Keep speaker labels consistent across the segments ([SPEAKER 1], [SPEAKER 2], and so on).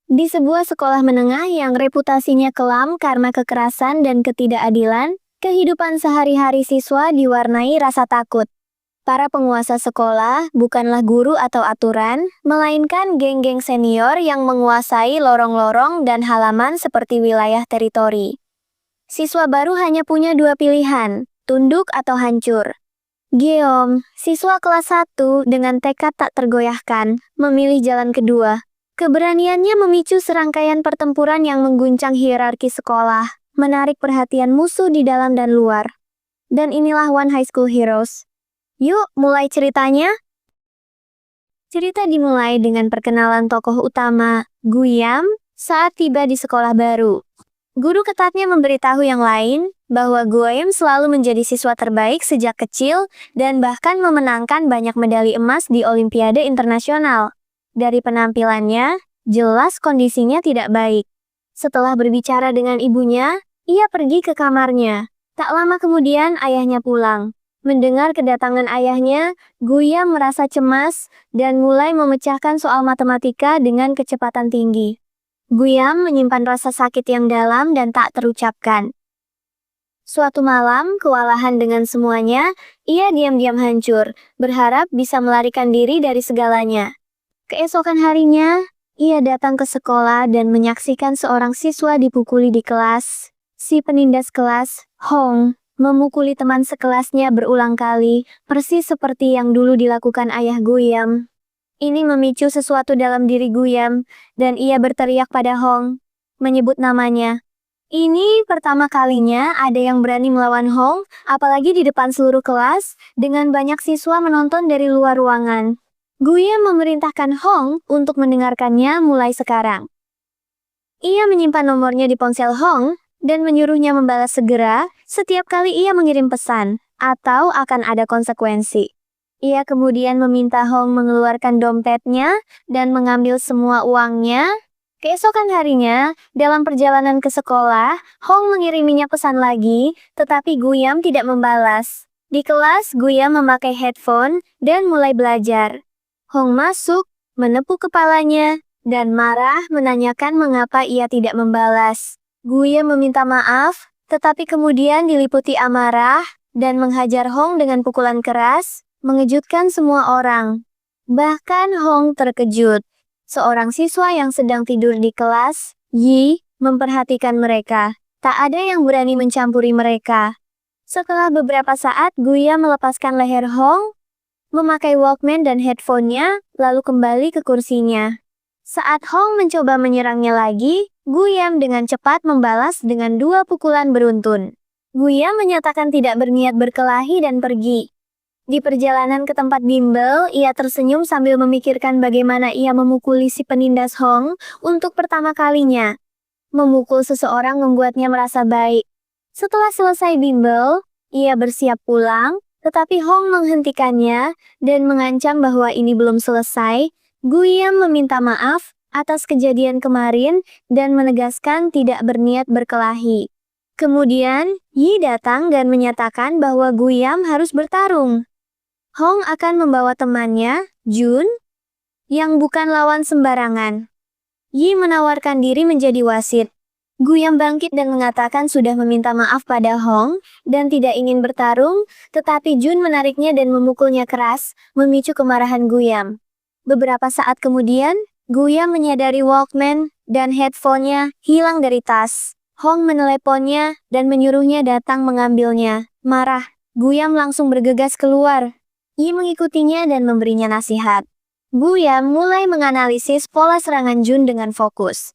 [SPEAKER 1] Di sebuah sekolah menengah yang reputasinya kelam karena kekerasan dan ketidakadilan, kehidupan sehari-hari siswa diwarnai rasa takut. Para penguasa sekolah bukanlah guru atau aturan, melainkan geng-geng senior yang menguasai lorong-lorong dan halaman seperti wilayah teritori. Siswa baru hanya punya dua pilihan, tunduk atau hancur. Guillaume, siswa kelas 1 dengan tekad tak tergoyahkan, memilih jalan kedua. Keberaniannya memicu serangkaian pertempuran yang mengguncang hierarki sekolah, menarik perhatian musuh di dalam dan luar. Dan inilah One High School Heroes. Yuk, mulai ceritanya. Cerita dimulai dengan perkenalan tokoh utama, Guillaume, saat tiba di sekolah baru. Guru ketatnya memberitahu yang lain bahwa Guillaume selalu menjadi siswa terbaik sejak kecil dan bahkan memenangkan banyak medali emas di Olimpiade Internasional. Dari penampilannya, jelas kondisinya tidak baik. Setelah berbicara dengan ibunya, ia pergi ke kamarnya. Tak lama kemudian ayahnya pulang. Mendengar kedatangan ayahnya, Guillaume merasa cemas dan mulai memecahkan soal matematika dengan kecepatan tinggi. Guillaume menyimpan rasa sakit yang dalam dan tak terucapkan. Suatu malam, kewalahan dengan semuanya, ia diam-diam hancur, berharap bisa melarikan diri dari segalanya. Keesokan harinya, ia datang ke sekolah dan menyaksikan seorang siswa dipukuli di kelas. Si penindas kelas, Hong, memukuli teman sekelasnya berulang kali, persis seperti yang dulu dilakukan ayah Guillaume. Ini memicu sesuatu dalam diri Guillaume, dan ia berteriak pada Hong, menyebut namanya. Ini pertama kalinya ada yang berani melawan Hong, apalagi di depan seluruh kelas, dengan banyak siswa menonton dari luar ruangan. Guillaume memerintahkan Hong untuk mendengarkannya mulai sekarang. Ia menyimpan nomornya di ponsel Hong, dan menyuruhnya membalas segera setiap kali ia mengirim pesan, atau akan ada konsekuensi. Ia kemudian meminta Hong mengeluarkan dompetnya dan mengambil semua uangnya. Keesokan harinya, dalam perjalanan ke sekolah, Hong mengiriminya pesan lagi, tetapi Guillaume tidak membalas. Di kelas, Guillaume memakai headphone dan mulai belajar. Hong masuk, menepuk kepalanya, dan marah menanyakan mengapa ia tidak membalas. Guillaume meminta maaf, tetapi kemudian diliputi amarah, dan menghajar Hong dengan pukulan keras, mengejutkan semua orang. Bahkan Hong terkejut. Seorang siswa yang sedang tidur di kelas, Yi, memperhatikan mereka. Tak ada yang berani mencampuri mereka. Setelah beberapa saat, Guillaume melepaskan leher Hong, memakai Walkman dan headphone-nya, lalu kembali ke kursinya. Saat Hong mencoba menyerangnya lagi, Guillaume dengan cepat membalas dengan 2 pukulan beruntun. Guillaume menyatakan tidak berniat berkelahi dan pergi. Di perjalanan ke tempat bimbel, ia tersenyum sambil memikirkan bagaimana ia memukuli si penindas Hong untuk pertama kalinya. Memukul seseorang membuatnya merasa baik. Setelah selesai bimbel, ia bersiap pulang, tetapi Hong menghentikannya dan mengancam bahwa ini belum selesai. Guillaume meminta maaf atas kejadian kemarin dan menegaskan tidak berniat berkelahi. Kemudian, Yi datang dan menyatakan bahwa Guillaume harus bertarung. Hong akan membawa temannya, Jun, yang bukan lawan sembarangan. Yi menawarkan diri menjadi wasit. Guillaume bangkit dan mengatakan sudah meminta maaf pada Hong dan tidak ingin bertarung, tetapi Jun menariknya dan memukulnya keras, memicu kemarahan Guillaume. Beberapa saat kemudian, Guillaume menyadari Walkman dan headphone-nya hilang dari tas. Hong meneleponnya dan menyuruhnya datang mengambilnya. Marah, Guillaume langsung bergegas keluar. Yi mengikutinya dan memberinya nasihat. Guillaume mulai menganalisis pola serangan Jun dengan fokus.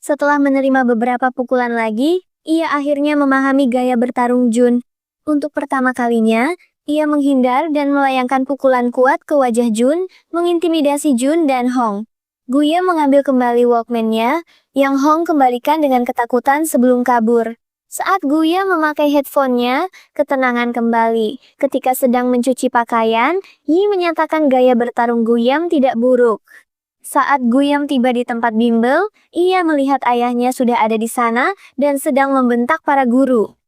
[SPEAKER 1] Setelah menerima beberapa pukulan lagi, ia akhirnya memahami gaya bertarung Jun. Untuk pertama kalinya, ia menghindar dan melayangkan pukulan kuat ke wajah Jun, mengintimidasi Jun dan Hong. Guillaume mengambil kembali Walkman-nya, yang Hong kembalikan dengan ketakutan sebelum kabur. Saat Guillaume memakai headphone-nya, ketenangan kembali. Ketika sedang mencuci pakaian, Yi menyatakan gaya bertarung Guillaume tidak buruk. Saat Guillaume tiba di tempat bimbel, ia melihat ayahnya sudah ada di sana dan sedang membentak para guru.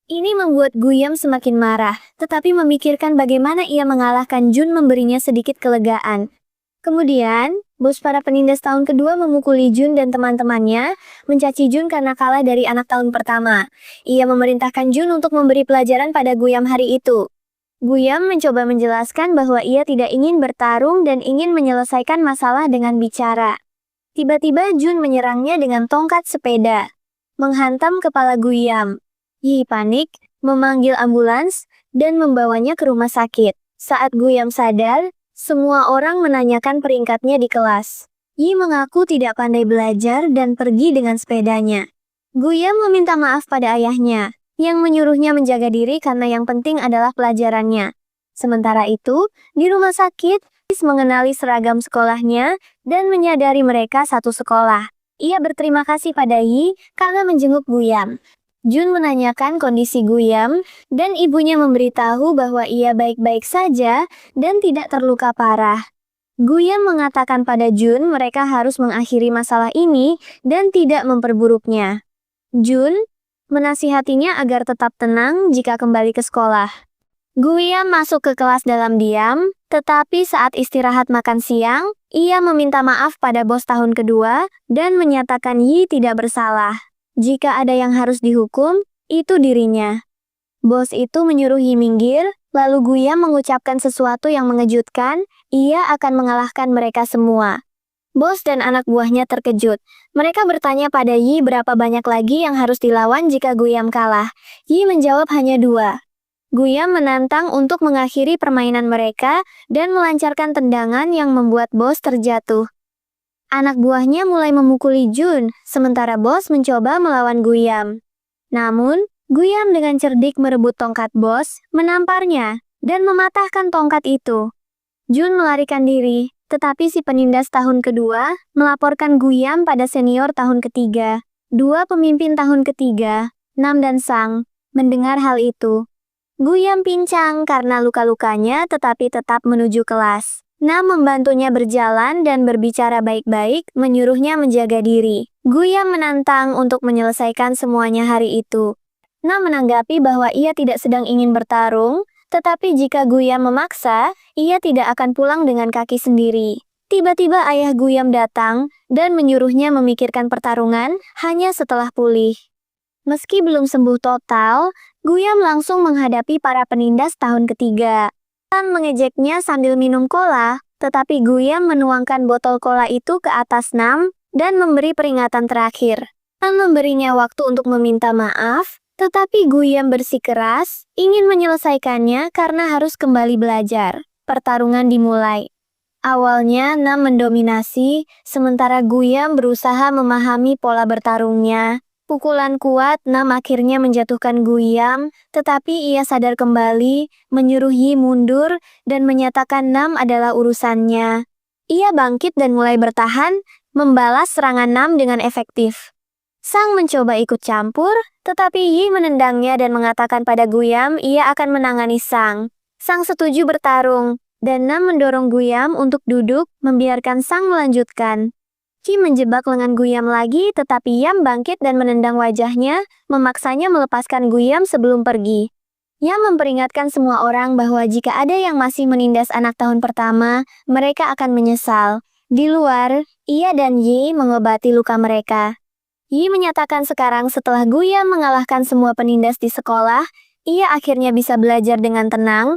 [SPEAKER 1] Ini membuat Guillaume semakin marah, tetapi memikirkan bagaimana ia mengalahkan Jun memberinya sedikit kelegaan. Kemudian, bos para penindas tahun kedua memukuli Jun dan teman-temannya, mencaci Jun karena kalah dari anak tahun pertama. Ia memerintahkan Jun untuk memberi pelajaran pada Guyam hari itu. Guyam mencoba menjelaskan bahwa ia tidak ingin bertarung dan ingin menyelesaikan masalah dengan bicara. Tiba-tiba Jun menyerangnya dengan tongkat sepeda, menghantam kepala Guyam. Yi panik, memanggil ambulans, dan membawanya ke rumah sakit. Saat Guyam sadar, semua orang menanyakan peringkatnya di kelas. Yi mengaku tidak pandai belajar dan pergi dengan sepedanya. Guyam meminta maaf pada ayahnya, yang menyuruhnya menjaga diri karena yang penting adalah pelajarannya. Sementara itu, di rumah sakit, Is mengenali seragam sekolahnya dan menyadari mereka satu sekolah. Ia berterima kasih pada Yi karena menjenguk Guyam. Jun menanyakan kondisi Guyam, dan ibunya memberitahu bahwa ia baik-baik saja dan tidak terluka parah. Guyam mengatakan pada Jun mereka harus mengakhiri masalah ini dan tidak memperburuknya. Jun menasihatinya agar tetap tenang jika kembali ke sekolah. Guyam masuk ke kelas dalam diam, tetapi saat istirahat makan siang, ia meminta maaf pada bos tahun kedua dan menyatakan Yi tidak bersalah. Jika ada yang harus dihukum, itu dirinya. Bos itu menyuruh Yi minggir, lalu Guyam mengucapkan sesuatu yang mengejutkan, ia akan mengalahkan mereka semua. Bos dan anak buahnya terkejut. Mereka bertanya pada Yi berapa banyak lagi yang harus dilawan jika Guyam kalah. Yi menjawab hanya 2. Guyam menantang untuk mengakhiri permainan mereka dan melancarkan tendangan yang membuat bos terjatuh. Anak buahnya mulai memukuli Jun, sementara bos mencoba melawan Guyam. Namun, Guyam dengan cerdik merebut tongkat bos, menamparnya, dan mematahkan tongkat itu. Jun melarikan diri, tetapi si penindas tahun kedua melaporkan Guyam pada senior tahun ketiga. 2 pemimpin tahun ketiga, Nam dan Sang, mendengar hal itu. Guyam pincang karena luka-lukanya tetapi tetap menuju kelas. Nam membantunya berjalan dan berbicara baik-baik, menyuruhnya menjaga diri. Guyam menantang untuk menyelesaikan semuanya hari itu. Nam menanggapi bahwa ia tidak sedang ingin bertarung, tetapi jika Guyam memaksa, ia tidak akan pulang dengan kaki sendiri. Tiba-tiba ayah Guyam datang dan menyuruhnya memikirkan pertarungan hanya setelah pulih. Meski belum sembuh total, Guyam langsung menghadapi para penindas tahun ketiga. Nam mengejeknya sambil minum cola, tetapi Guyam menuangkan botol cola itu ke atas Nam dan memberi peringatan terakhir. Nam memberinya waktu untuk meminta maaf, tetapi Guyam bersikeras, ingin menyelesaikannya karena harus kembali belajar. Pertarungan dimulai. Awalnya Nam mendominasi, sementara Guyam berusaha memahami pola bertarungnya. Pukulan kuat Nam akhirnya menjatuhkan Guyam, tetapi ia sadar kembali, menyuruh Yi mundur, dan menyatakan Nam adalah urusannya. Ia bangkit dan mulai bertahan, membalas serangan Nam dengan efektif. Sang mencoba ikut campur, tetapi Yi menendangnya dan mengatakan pada Guyam ia akan menangani Sang. Sang setuju bertarung, dan Nam mendorong Guyam untuk duduk, membiarkan Sang melanjutkan. Yi menjebak lengan Guyam lagi, tetapi Yam bangkit dan menendang wajahnya, memaksanya melepaskan Guyam sebelum pergi. Yam memperingatkan semua orang bahwa jika ada yang masih menindas anak tahun pertama, mereka akan menyesal. Di luar, ia dan Yi mengobati luka mereka. Yi menyatakan sekarang setelah Guyam mengalahkan semua penindas di sekolah, ia akhirnya bisa belajar dengan tenang.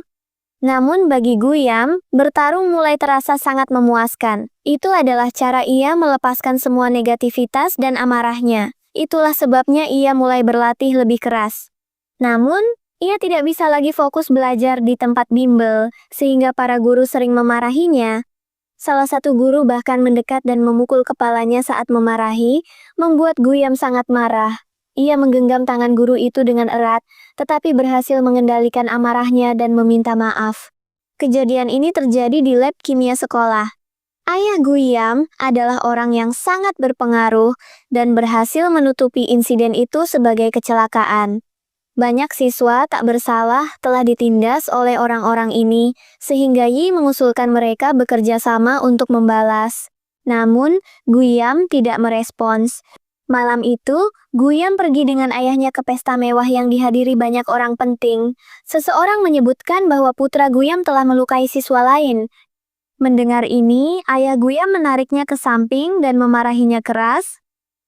[SPEAKER 1] Namun bagi Guyam, bertarung mulai terasa sangat memuaskan. Itu adalah cara ia melepaskan semua negativitas dan amarahnya. Itulah sebabnya ia mulai berlatih lebih keras. Namun, ia tidak bisa lagi fokus belajar di tempat bimbel, sehingga para guru sering memarahinya. Salah satu guru bahkan mendekat dan memukul kepalanya saat memarahi, membuat Guyam sangat marah. Ia menggenggam tangan guru itu dengan erat, tetapi berhasil mengendalikan amarahnya dan meminta maaf. Kejadian ini terjadi di lab kimia sekolah. Ayah Guyam adalah orang yang sangat berpengaruh dan berhasil menutupi insiden itu sebagai kecelakaan. Banyak siswa tak bersalah telah ditindas oleh orang-orang ini, sehingga Yi mengusulkan mereka bekerja sama untuk membalas. Namun, Guyam tidak merespons. Malam itu, Guyam pergi dengan ayahnya ke pesta mewah yang dihadiri banyak orang penting. Seseorang menyebutkan bahwa putra Guyam telah melukai siswa lain. Mendengar ini, ayah Guyam menariknya ke samping dan memarahinya keras.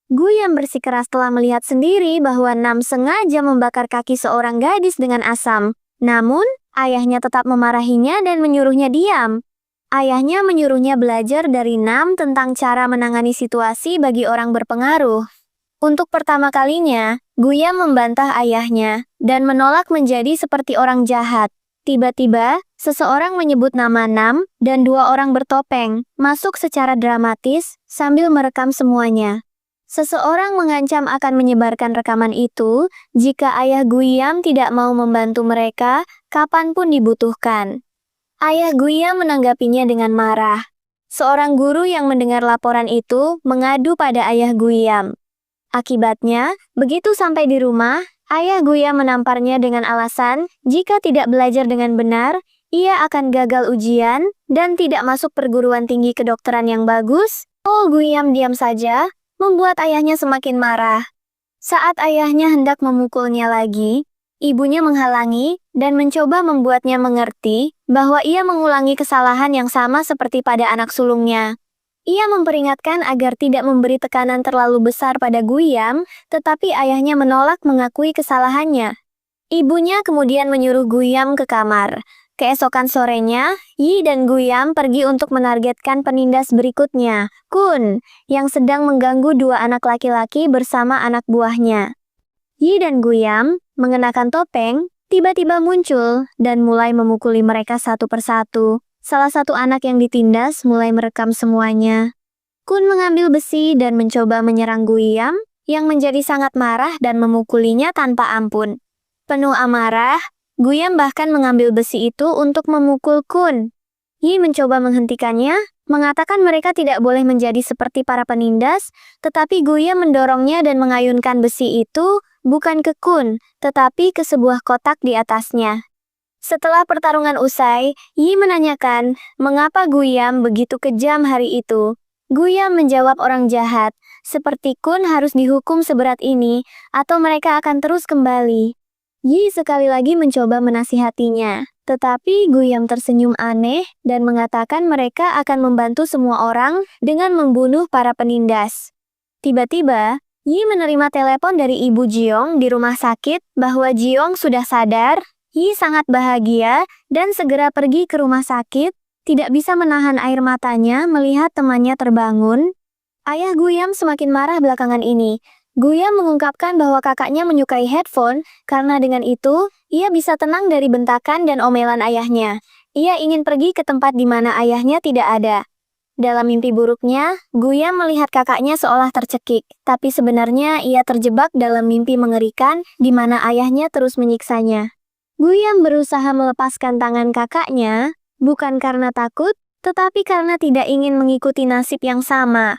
[SPEAKER 1] Guyam bersikeras telah melihat sendiri bahwa Nam sengaja membakar kaki seorang gadis dengan asam. Namun, ayahnya tetap memarahinya dan menyuruhnya diam. Ayahnya menyuruhnya belajar dari Nam tentang cara menangani situasi bagi orang berpengaruh. Untuk pertama kalinya, Guyam membantah ayahnya dan menolak menjadi seperti orang jahat. Tiba-tiba, seseorang menyebut nama Nam dan dua orang bertopeng masuk secara dramatis sambil merekam semuanya. Seseorang mengancam akan menyebarkan rekaman itu jika ayah Guyam tidak mau membantu mereka kapanpun dibutuhkan. Ayah Guyam menanggapinya dengan marah. Seorang guru yang mendengar laporan itu mengadu pada ayah Guyam. Akibatnya, begitu sampai di rumah, ayah Guyam menamparnya dengan alasan jika tidak belajar dengan benar, ia akan gagal ujian dan tidak masuk perguruan tinggi kedokteran yang bagus. Oh, Guyam diam saja, membuat ayahnya semakin marah. Saat ayahnya hendak memukulnya lagi, ibunya menghalangi dan mencoba membuatnya mengerti bahwa ia mengulangi kesalahan yang sama seperti pada anak sulungnya. Ia memperingatkan agar tidak memberi tekanan terlalu besar pada Guyam, tetapi ayahnya menolak mengakui kesalahannya. Ibunya kemudian menyuruh Guyam ke kamar. Keesokan sorenya, Yi dan Guyam pergi untuk menargetkan penindas berikutnya, Kun, yang sedang mengganggu dua anak laki-laki bersama anak buahnya. Yi dan Guyam, mengenakan topeng, tiba-tiba muncul dan mulai memukuli mereka satu persatu. Salah satu anak yang ditindas mulai merekam semuanya. Kun mengambil besi dan mencoba menyerang Guyam, yang menjadi sangat marah dan memukulinya tanpa ampun. Penuh amarah, Guyam bahkan mengambil besi itu untuk memukul Kun. Yi mencoba menghentikannya, mengatakan mereka tidak boleh menjadi seperti para penindas, tetapi Guyam mendorongnya dan mengayunkan besi itu, bukan ke Kun, tetapi ke sebuah kotak di atasnya. Setelah pertarungan usai, Yi menanyakan, mengapa Guyam begitu kejam hari itu. Guyam menjawab orang jahat, seperti Kun harus dihukum seberat ini, atau mereka akan terus kembali. Yi sekali lagi mencoba menasihatinya, tetapi Guyam tersenyum aneh dan mengatakan mereka akan membantu semua orang dengan membunuh para penindas. Tiba-tiba, Yi menerima telepon dari Ibu Jiong di rumah sakit bahwa Jiong sudah sadar. Yi sangat bahagia dan segera pergi ke rumah sakit, tidak bisa menahan air matanya melihat temannya terbangun. Ayah Guyam semakin marah belakangan ini. Guyam mengungkapkan bahwa kakaknya menyukai headphone, karena dengan itu, ia bisa tenang dari bentakan dan omelan ayahnya. Ia ingin pergi ke tempat di mana ayahnya tidak ada. Dalam mimpi buruknya, Guyam melihat kakaknya seolah tercekik, tapi sebenarnya ia terjebak dalam mimpi mengerikan di mana ayahnya terus menyiksanya. Guyam berusaha melepaskan tangan kakaknya, bukan karena takut, tetapi karena tidak ingin mengikuti nasib yang sama.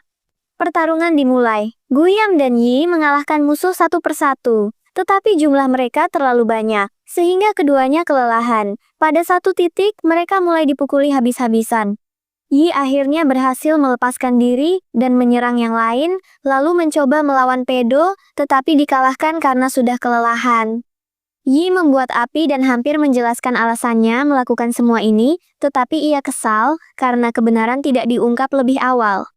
[SPEAKER 1] Pertarungan dimulai. Guyam dan Yi mengalahkan musuh satu persatu, tetapi jumlah mereka terlalu banyak, sehingga keduanya kelelahan. Pada satu titik, mereka mulai dipukuli habis-habisan. Yi akhirnya berhasil melepaskan diri dan menyerang yang lain, lalu mencoba melawan Pedo, tetapi dikalahkan karena sudah kelelahan. Yi membuat api dan hampir menjelaskan alasannya melakukan semua ini, tetapi ia kesal karena kebenaran tidak diungkap lebih awal.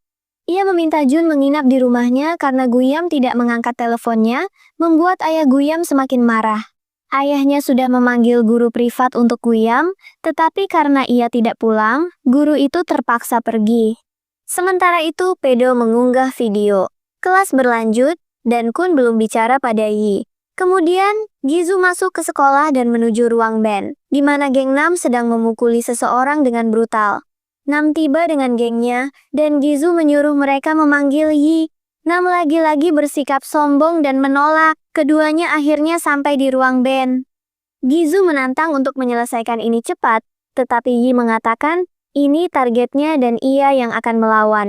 [SPEAKER 1] Ia meminta Jun menginap di rumahnya karena Guyam tidak mengangkat teleponnya, membuat ayah Guyam semakin marah. Ayahnya sudah memanggil guru privat untuk Guyam, tetapi karena ia tidak pulang, guru itu terpaksa pergi. Sementara itu, Pedo mengunggah video. Kelas berlanjut, dan Kun belum bicara pada Yi. Kemudian, Gizu masuk ke sekolah dan menuju ruang band, di mana geng Nam sedang memukuli seseorang dengan brutal. Nam tiba dengan gengnya, dan Gizu menyuruh mereka memanggil Yi. Nam lagi-lagi bersikap sombong dan menolak, keduanya akhirnya sampai di ruang band. Gizu menantang untuk menyelesaikan ini cepat, tetapi Yi mengatakan, ini targetnya dan ia yang akan melawan.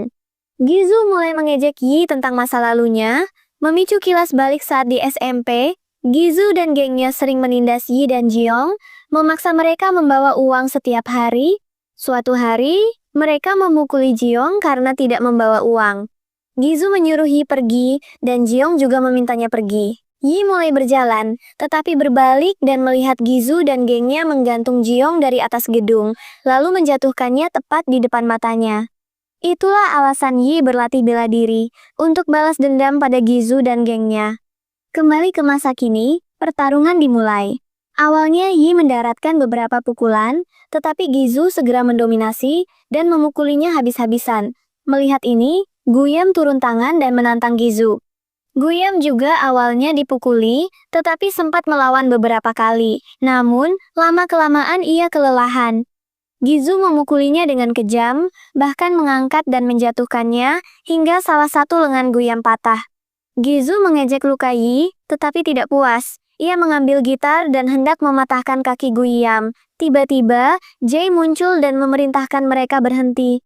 [SPEAKER 1] Gizu mulai mengejek Yi tentang masa lalunya, memicu kilas balik saat di SMP. Gizu dan gengnya sering menindas Yi dan Jiong, memaksa mereka membawa uang setiap hari. Suatu hari, mereka memukuli Jiong karena tidak membawa uang. Gizu menyuruh Yi pergi, dan Jiong juga memintanya pergi. Yi mulai berjalan, tetapi berbalik dan melihat Gizu dan gengnya menggantung Jiong dari atas gedung, lalu menjatuhkannya tepat di depan matanya. Itulah alasan Yi berlatih bela diri, untuk balas dendam pada Gizu dan gengnya. Kembali ke masa kini, pertarungan dimulai. Awalnya Yi mendaratkan beberapa pukulan, tetapi Gizu segera mendominasi dan memukulinya habis-habisan. Melihat ini, Guyam turun tangan dan menantang Gizu. Guyam juga awalnya dipukuli, tetapi sempat melawan beberapa kali. Namun, lama-kelamaan ia kelelahan. Gizu memukulinya dengan kejam, bahkan mengangkat dan menjatuhkannya, hingga salah satu lengan Guyam patah. Gizu mengejek luka Yi, tetapi tidak puas. Ia mengambil gitar dan hendak mematahkan kaki Guyam. Tiba-tiba, Jay muncul dan memerintahkan mereka berhenti.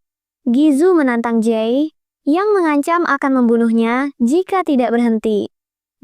[SPEAKER 1] Gizu menantang Jay, yang mengancam akan membunuhnya jika tidak berhenti.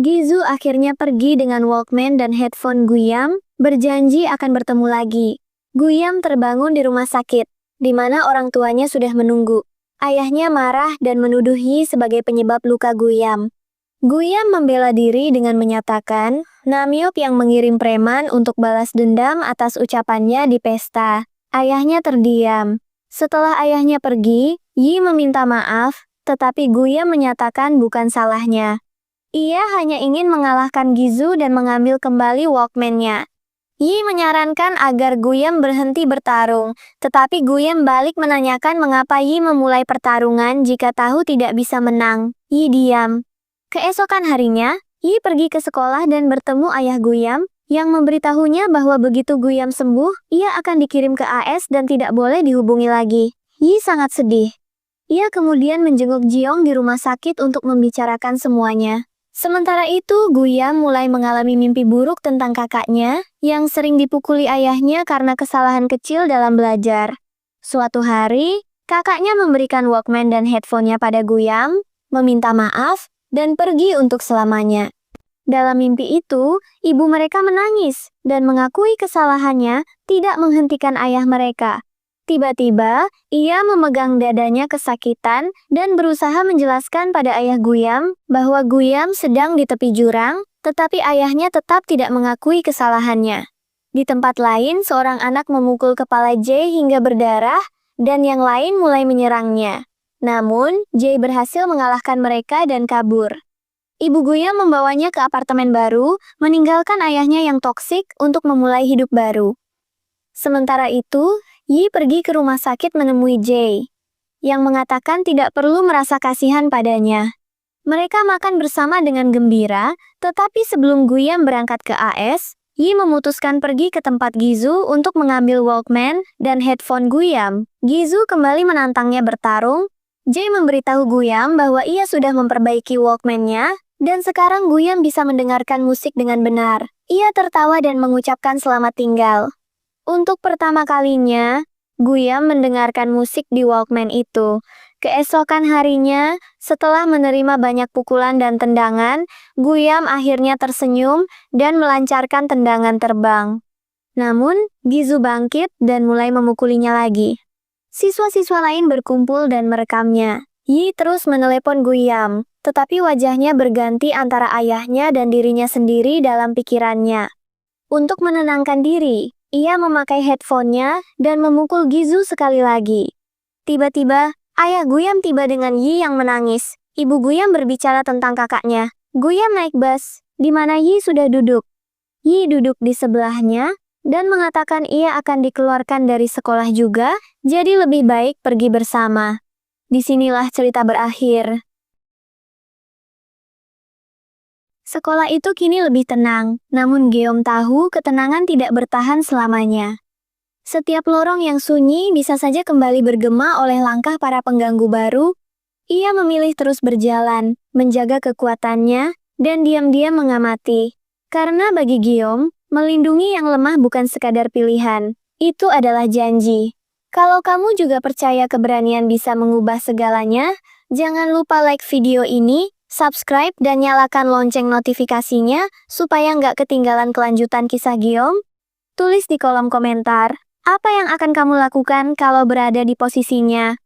[SPEAKER 1] Gizu akhirnya pergi dengan Walkman dan headphone Guyam, berjanji akan bertemu lagi. Guyam terbangun di rumah sakit, di mana orang tuanya sudah menunggu. Ayahnya marah dan menuduh Yi sebagai penyebab luka Guyam. Guyam membela diri dengan menyatakan, Namyeop yang mengirim preman untuk balas dendam atas ucapannya di pesta. Ayahnya terdiam. Setelah ayahnya pergi, Yi meminta maaf, tetapi Guyam menyatakan bukan salahnya. Ia hanya ingin mengalahkan Gizu dan mengambil kembali Walkman-nya. Yi menyarankan agar Guyam berhenti bertarung, tetapi Guyam balik menanyakan mengapa Yi memulai pertarungan jika tahu tidak bisa menang. Yi diam. Keesokan harinya, Yi pergi ke sekolah dan bertemu ayah Guyam, yang memberitahunya bahwa begitu Guyam sembuh, ia akan dikirim ke AS dan tidak boleh dihubungi lagi. Yi sangat sedih. Ia kemudian menjenguk Jiong di rumah sakit untuk membicarakan semuanya. Sementara itu, Guyam mulai mengalami mimpi buruk tentang kakaknya, yang sering dipukuli ayahnya karena kesalahan kecil dalam belajar. Suatu hari, kakaknya memberikan Walkman dan headphone-nya pada Guyam, meminta maaf, dan pergi untuk selamanya. Dalam mimpi itu, ibu mereka menangis, dan mengakui kesalahannya tidak menghentikan ayah mereka. Tiba-tiba, ia memegang dadanya kesakitan dan berusaha menjelaskan pada ayah Guyam bahwa Guyam sedang di tepi jurang, tetapi ayahnya tetap tidak mengakui kesalahannya. Di tempat lain, seorang anak memukul kepala Jay hingga berdarah, dan yang lain mulai menyerangnya. Namun, Jay berhasil mengalahkan mereka dan kabur. Ibu Guyam membawanya ke apartemen baru, meninggalkan ayahnya yang toksik untuk memulai hidup baru. Sementara itu, Yi pergi ke rumah sakit menemui Jay, yang mengatakan tidak perlu merasa kasihan padanya. Mereka makan bersama dengan gembira, tetapi sebelum Guyam berangkat ke AS, Yi memutuskan pergi ke tempat Gizu untuk mengambil Walkman dan headphone Guyam. Gizu kembali menantangnya bertarung. Jay memberitahu Guyam bahwa ia sudah memperbaiki Walkman-nya, dan sekarang Guyam bisa mendengarkan musik dengan benar. Ia tertawa dan mengucapkan selamat tinggal. Untuk pertama kalinya, Guyam mendengarkan musik di Walkman itu. Keesokan harinya, setelah menerima banyak pukulan dan tendangan, Guyam akhirnya tersenyum dan melancarkan tendangan terbang. Namun, Gizu bangkit dan mulai memukulinya lagi. Siswa-siswa lain berkumpul dan merekamnya. Yi terus menelepon Guyam, tetapi wajahnya berganti antara ayahnya dan dirinya sendiri dalam pikirannya. Untuk menenangkan diri, ia memakai headphone-nya dan memukul Gizu sekali lagi. Tiba-tiba, ayah Guyam tiba dengan Yi yang menangis. Ibu Guyam berbicara tentang kakaknya. Guyam naik bus, di mana Yi sudah duduk. Yi duduk di sebelahnya, dan mengatakan ia akan dikeluarkan dari sekolah juga, jadi lebih baik pergi bersama. Disinilah cerita berakhir. Sekolah itu kini lebih tenang, namun Geom tahu ketenangan tidak bertahan selamanya. Setiap lorong yang sunyi bisa saja kembali bergema oleh langkah para pengganggu baru. Ia memilih terus berjalan, menjaga kekuatannya, dan diam-diam mengamati. Karena bagi Geom, melindungi yang lemah bukan sekadar pilihan, itu adalah janji. Kalau kamu juga percaya keberanian bisa mengubah segalanya, jangan lupa like video ini, subscribe dan nyalakan lonceng notifikasinya supaya nggak ketinggalan kelanjutan kisah Geom. Tulis di kolom komentar, apa yang akan kamu lakukan kalau berada di posisinya.